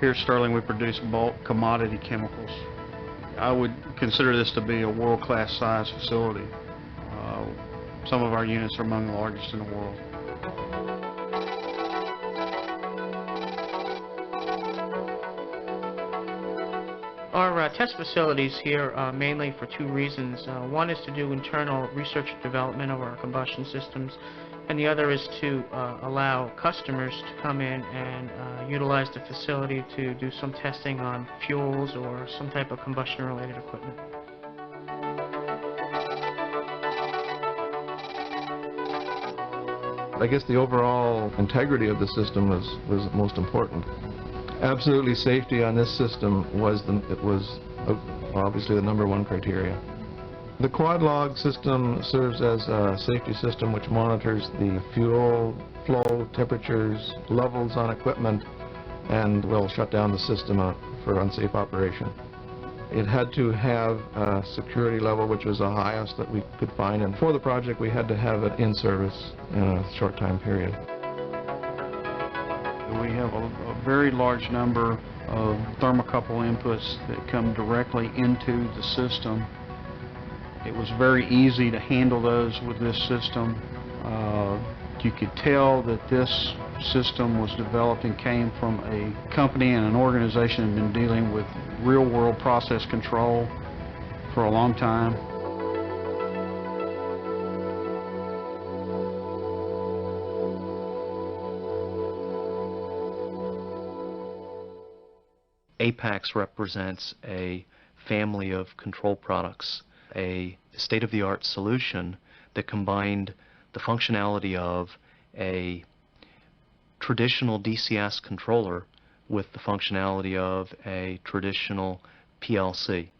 Here at Sterling, we produce bulk commodity chemicals. I would consider this to be a world-class size facility. Some of our units are among the largest in the world. Our test facilities here are mainly for two reasons. One is to do internal research and development of our combustion systems, and the other is to allow customers to come in and utilize the facility to do some testing on fuels or some type of combustion-related equipment. I guess the overall integrity of the system was most important. Absolutely, safety on this system was obviously the #1 criteria. The quad log system serves as a safety system which monitors the fuel flow, temperatures, levels on equipment, and will shut down the system for unsafe operation. It had to have a security level which was the highest that we could find, and for the project we had to have it in service in a short time period. We have a very large number of thermocouple inputs that come directly into the system. It was very easy to handle those with this system. You could tell that this system was developed and came from a company and an organization that had been dealing with real-world process control for a long time. Apex represents a family of control products, a state-of-the-art solution that combined the functionality of a traditional DCS controller with the functionality of a traditional PLC.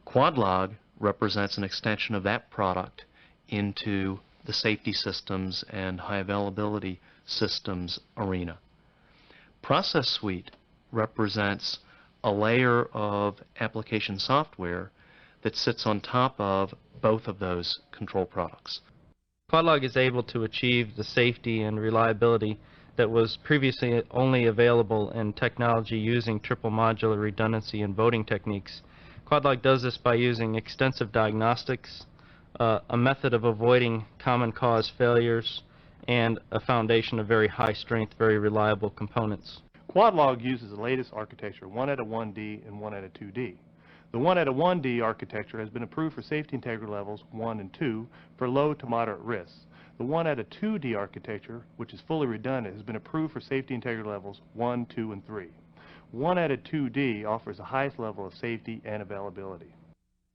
QuadLog represents an extension of that product into the safety systems and high availability systems arena. Process Suite represents a layer of application software that sits on top of both of those control products. QuadLog is able to achieve the safety and reliability that was previously only available in technology using triple modular redundancy and voting techniques. QuadLog does this by using extensive diagnostics, a method of avoiding common cause failures, and a foundation of very high strength, very reliable components. QuadLog uses the latest architecture, 1@1D and 1@2D. The 1@1D architecture has been approved for safety integrity levels 1 and 2 for low to moderate risks. The 1@2D architecture, which is fully redundant, has been approved for safety integrity levels 1, 2, and 3. 1@2D offers the highest level of safety and availability.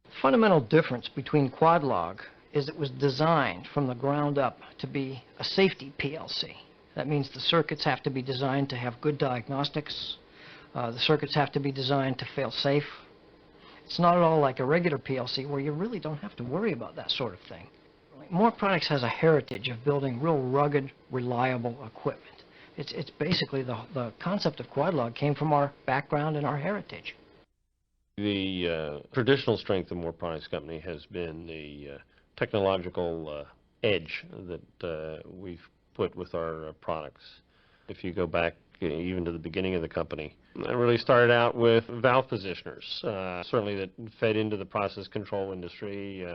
The fundamental difference between QuadLog is it was designed from the ground up to be a safety PLC. That means the circuits have to be designed to have good diagnostics. The circuits have to be designed to fail safe. It's not at all like a regular PLC where you really don't have to worry about that sort of thing. More Products has a heritage of building real rugged, reliable equipment. It's basically the concept of QuadLog came from our background and our heritage. The traditional strength of More Products Company has been the technological edge that we've put with our products. If you go back even to the beginning of the company, it really started out with valve positioners, certainly that fed into the process control industry,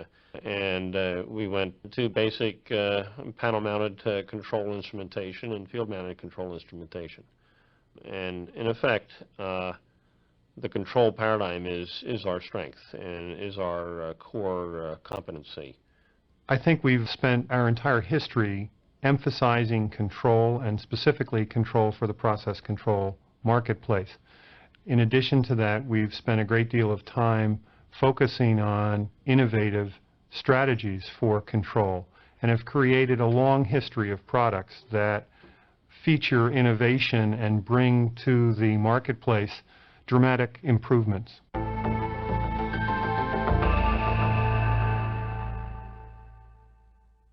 and we went to basic panel-mounted control instrumentation and field-mounted control instrumentation. And in effect, the control paradigm is our strength and is our core competency. I think we've spent our entire history emphasizing control, and specifically control for the process control marketplace. In addition to that, we've spent a great deal of time focusing on innovative strategies for control and have created a long history of products that feature innovation and bring to the marketplace dramatic improvements.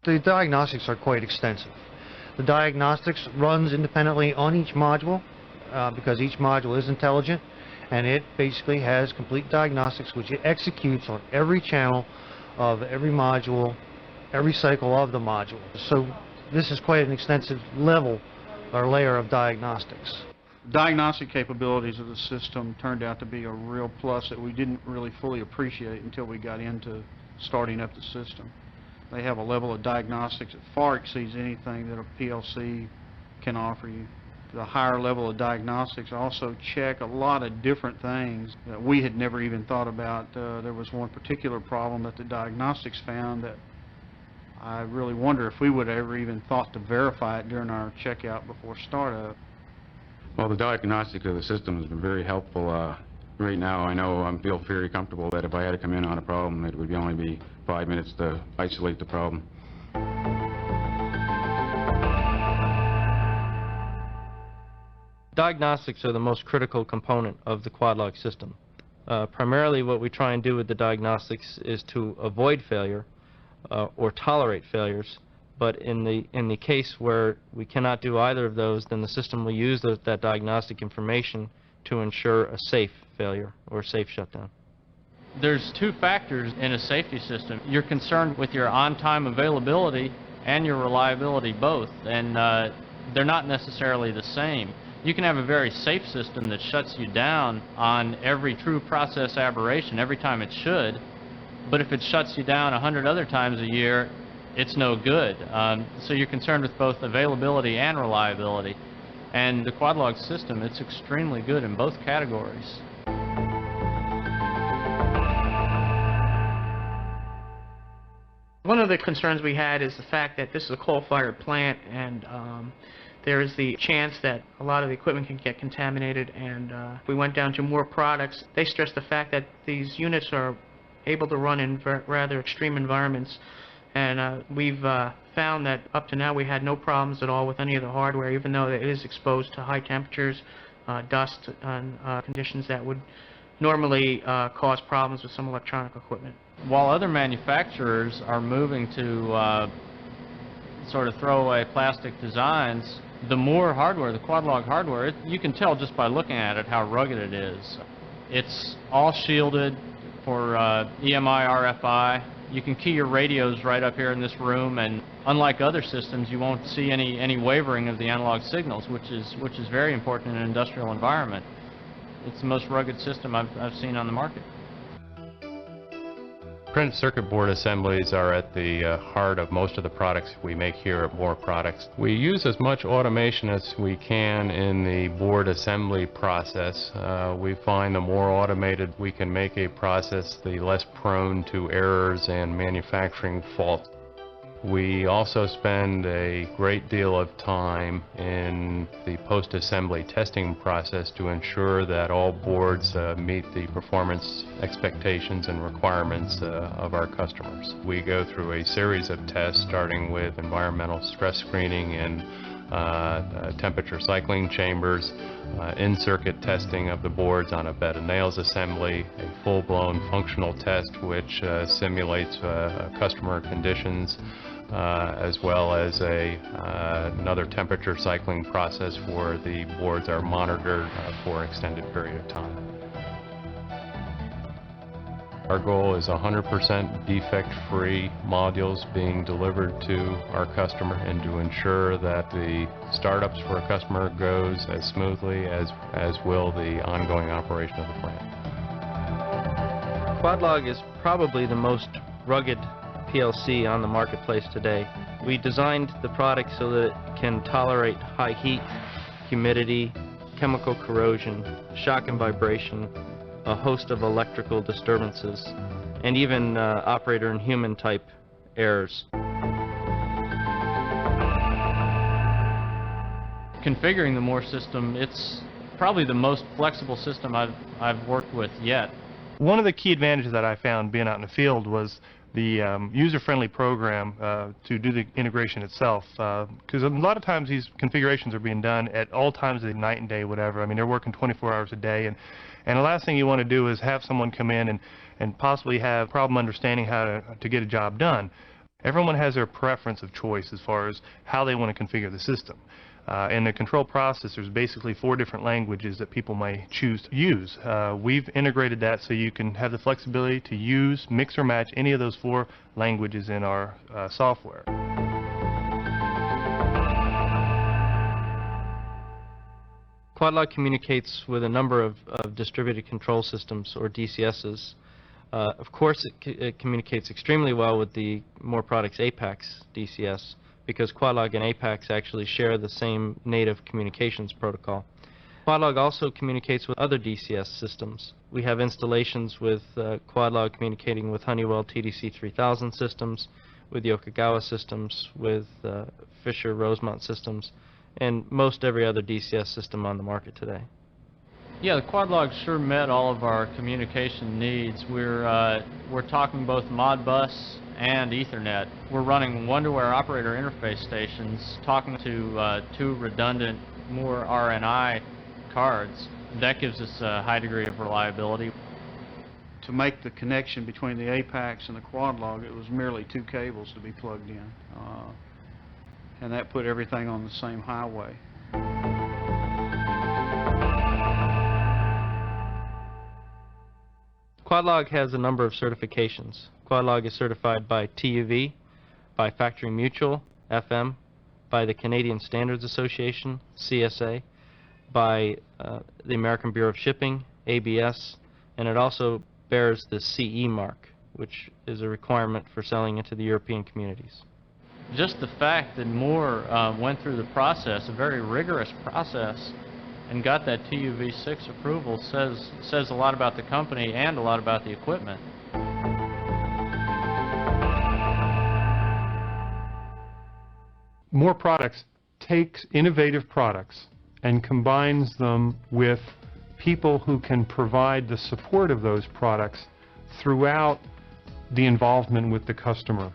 The diagnostics are quite extensive. The diagnostics runs independently on each module because each module is intelligent, and it basically has complete diagnostics which it executes on every channel of every module, every cycle of the module. So this is quite an extensive level or layer of diagnostics. Diagnostic capabilities of the system turned out to be a real plus that we didn't really fully appreciate until we got into starting up the system. They have a level of diagnostics that far exceeds anything that a PLC can offer you. The higher level of diagnostics also check a lot of different things that we had never even thought about. There was one particular problem that the diagnostics found that I really wonder if we would have ever even thought to verify it during our checkout before startup. Well, the diagnostic of the system has been very helpful. Right now, I know I feel very comfortable that if I had to come in on a problem, it would only be 5 minutes to isolate the problem. Diagnostics are the most critical component of the Quadlog system. Primarily what we try and do with the diagnostics is to avoid failure or tolerate failures, but in the case where we cannot do either of those, then the system will use that diagnostic information to ensure a safe failure or safe shutdown. There's two factors in a safety system. You're concerned with your on-time availability and your reliability both, and they're not necessarily the same. You can have a very safe system that shuts you down on every true process aberration every time it should, but if it shuts you down 100 other times a year, it's no good. So you're concerned with both availability and reliability. And the Quadlog system, it's extremely good in both categories. One of the concerns we had is the fact that this is a coal-fired plant, and there is the chance that a lot of the equipment can get contaminated, and we went down to more products. They stressed the fact that these units are able to run in rather extreme environments, and we've found that up to now we had no problems at all with any of the hardware, even though it is exposed to high temperatures, dust, and conditions that would normally cause problems with some electronic equipment. While other manufacturers are moving to sort of throwaway plastic designs, the more hardware, the Quadlog hardware, you can tell just by looking at it how rugged it is. It's all shielded for EMI, RFI. You can key your radios right up here in this room, and unlike other systems, you won't see any wavering of the analog signals, which is very important in an industrial environment. It's the most rugged system I've seen on the market. Printed circuit board assemblies are at the heart of most of the products we make here at Moore Products. We use as much automation as we can in the board assembly process. We find the more automated we can make a process, the less prone to errors and manufacturing faults. We also spend a great deal of time in the post-assembly testing process to ensure that all boards meet the performance expectations and requirements of our customers. We go through a series of tests starting with environmental stress screening and temperature cycling chambers, in-circuit testing of the boards on a bed of nails assembly, a full-blown functional test which simulates customer conditions, as well as another temperature cycling process where the boards are monitored for an extended period of time. Our goal is 100% defect-free modules being delivered to our customer, and to ensure that the startups for a customer goes as smoothly as will the ongoing operation of the plant. Quadlog is probably the most rugged PLC on the marketplace today. We designed the product so that it can tolerate high heat, humidity, chemical corrosion, shock and vibration, a host of electrical disturbances, and even operator and human type errors. Configuring the Moore system, it's probably the most flexible system I've worked with yet. One of the key advantages that I found being out in the field was the user-friendly program to do the integration itself, because a lot of times these configurations are being done at all times of the night and day, whatever. I mean, they're working 24 hours a day, and the last thing you want to do is have someone come in and possibly have problem understanding how to get a job done. Everyone has their preference of choice as far as how they want to configure the system. In the control process, there's basically 4 different languages that people may choose to use. We've integrated that so you can have the flexibility to use, mix or match any of those 4 languages in our software. Quadlog communicates with a number of distributed control systems, or DCSs. Of course, it communicates extremely well with the More Products APAX DCS, because Quadlog and APAX actually share the same native communications protocol. Quadlog also communicates with other DCS systems. We have installations with Quadlog communicating with Honeywell TDC 3000 systems, with Yokogawa systems, with Fisher Rosemont systems, and most every other DCS system on the market today. Yeah, the Quadlog sure met all of our communication needs. We're talking both Modbus and Ethernet. We're running one-to-wire operator interface stations, talking to two redundant Moore RNI cards. That gives us a high degree of reliability. To make the connection between the APAX and the Quadlog, it was merely two cables to be plugged in, and that put everything on the same highway. Quadlog has a number of certifications. Quadlog is certified by TUV, by Factory Mutual, FM, by the Canadian Standards Association, CSA, by the American Bureau of Shipping, ABS, and it also bears the CE mark, which is a requirement for selling into the European communities. Just the fact that Moore went through the process, a very rigorous process, and got that TUV6 approval says a lot about the company and a lot about the equipment. More Products takes innovative products and combines them with people who can provide the support of those products throughout the involvement with the customer.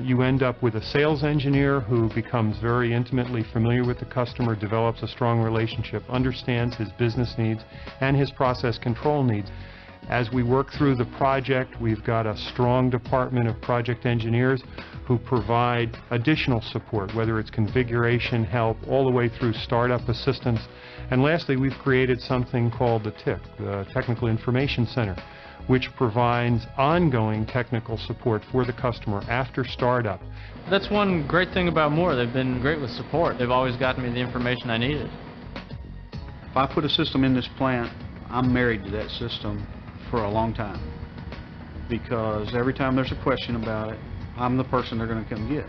You end up with a sales engineer who becomes very intimately familiar with the customer, develops a strong relationship, understands his business needs and his process control needs. As we work through the project, we've got a strong department of project engineers who provide additional support, whether it's configuration help, all the way through startup assistance. And lastly, we've created something called the TIC, the Technical Information Center, which provides ongoing technical support for the customer after startup. That's one great thing about Moore. They've been great with support. They've always gotten me the information I needed. If I put a system in this plant, I'm married to that system for a long time, because every time there's a question about it, I'm the person they're going to come get.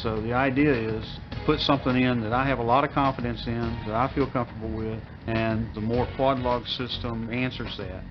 So the idea is put something in that I have a lot of confidence in, that I feel comfortable with, and the Moore Quadlog system answers that.